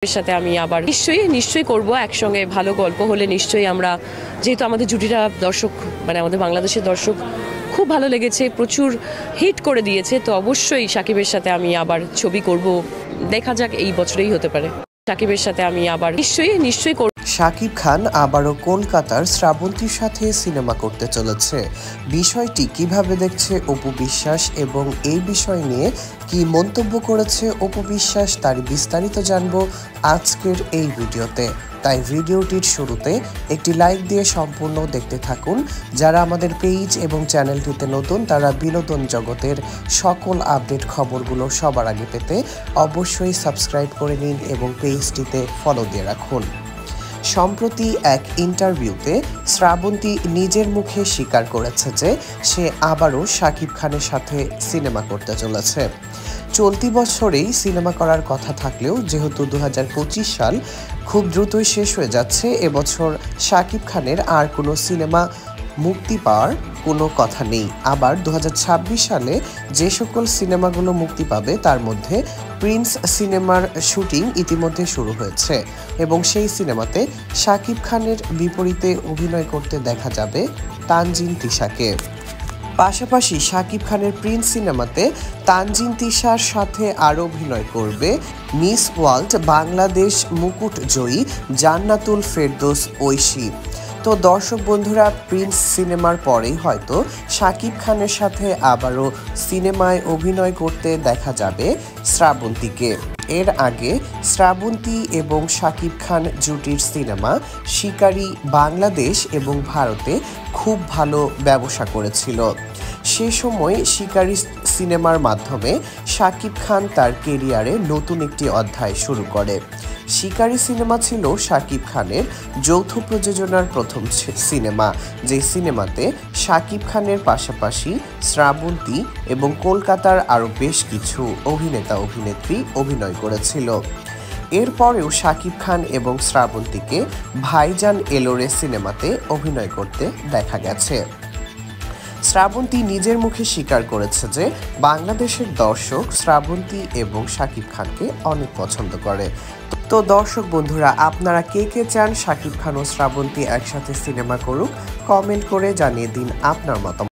এর সাথে আমি আবার নিশ্চয়ই করব একসঙ্গে ভালো গল্প হলে নিশ্চয়ই আমরা যেহেতু আমাদের জুটিটা দর্শক আমাদের বাংলাদেশের দর্শক খুব ভালো লেগেছে প্রচুর হিট করে দিয়েছে তো অবশ্যই শাকিবের সাথে আমি আবার ছবি করব দেখা যাক এই বছরেই হতে পারে শাকিবের সাথে আমি আবার নিশ্চয়ই করব। শাকিব খান আবারও কলকাতার শ্রাবন্তীর সাথে সিনেমা করতে চলেছে। বিষয়টি কিভাবে দেখছে অপু বিশ্বাস এবং এই বিষয় নিয়ে কি মন্তব্য করেছে অপু বিশ্বাস তার বিস্তারিত জানবো আজকের এই ভিডিওতে। তাই ভিডিওটির শুরুতে একটি লাইক দিয়ে সম্পূর্ণ দেখতে থাকুন। যারা আমাদের পেজ এবং চ্যানেলটিতে নতুন তারা বিনোদন জগতের সকল আপডেট খবরগুলো সবার আগে পেতে অবশ্যই সাবস্ক্রাইব করে নিন এবং পেজটিতে ফলো দিয়ে রাখুন। সম্প্রতি এক ইন্টারভিউতে শ্রাবন্তী নিজের মুখে স্বীকার করেছে যে সে আবারও শাকিব খানের সাথে সিনেমা করতে চলেছে। চলতি বছরেই সিনেমা করার কথা থাকলেও যেহেতু 2025 সাল খুব দ্রুতই শেষ হয়ে যাচ্ছে, এবছর শাকিব খানের আর কোনো সিনেমা মুক্তি পাওয়ার কোনো কথা নেই। আবার 2026 সালে যে সকল সিনেমাগুলো মুক্তি পাবে তার মধ্যে প্রিন্স সিনেমার শুটিং ইতিমধ্যে শুরু হয়েছে এবং সেই সিনেমাতে শাকিব খানের বিপরীতে অভিনয় করতে দেখা যাবে তানজিন তিশাকে। পাশাপাশি শাকিব খানের প্রিন্স সিনেমাতে তানজিন তিশার সাথে আরও অভিনয় করবে মিস ওয়ার্ল্ড বাংলাদেশ মুকুট জয়ী জান্নাতুল ফেরদৌস ঐশী। তো দর্শক বন্ধুরা, প্রিন্স সিনেমার পরেই হয়তো শাকিব খানের সাথে আবারও সিনেমায় অভিনয় করতে দেখা যাবে শ্রাবন্তীকে। এর আগে শ্রাবন্তী এবং শাকিব খান জুটির সিনেমা শিকারী বাংলাদেশ এবং ভারতে খুব ভালো ব্যবসা করেছিল। সে সময় শিকারী সিনেমার মাধ্যমে শাকিব খান তার কেরিয়ারে নতুন একটি অধ্যায় শুরু করে। শিকারী সিনেমা ছিল শাকিব খানের যৌথ প্রযোজনার প্রথম সিনেমা, যে সিনেমাতে শাকিব খানের পাশাপাশি শ্রাবন্তী এবং কলকাতার আরও বেশ কিছু অভিনেতা অভিনেত্রী অভিনয় করেছিল। এরপরেও শাকিব খান এবং শ্রাবন্তীকে ভাইজান এলোরে সিনেমাতে অভিনয় করতে দেখা গেছে। শ্রাবন্তী নিজের মুখে স্বীকার করেছে যে বাংলাদেশের দর্শক শ্রাবন্তী এবং শাকিব খানকে অনেক পছন্দ করে। তো দর্শক বন্ধুরা, আপনারা কে কে চান শাকিব খান ও শ্রাবন্তী একসাথে সিনেমা করুক, কমেন্ট করে জানিয়ে দিন আপনার মতামত।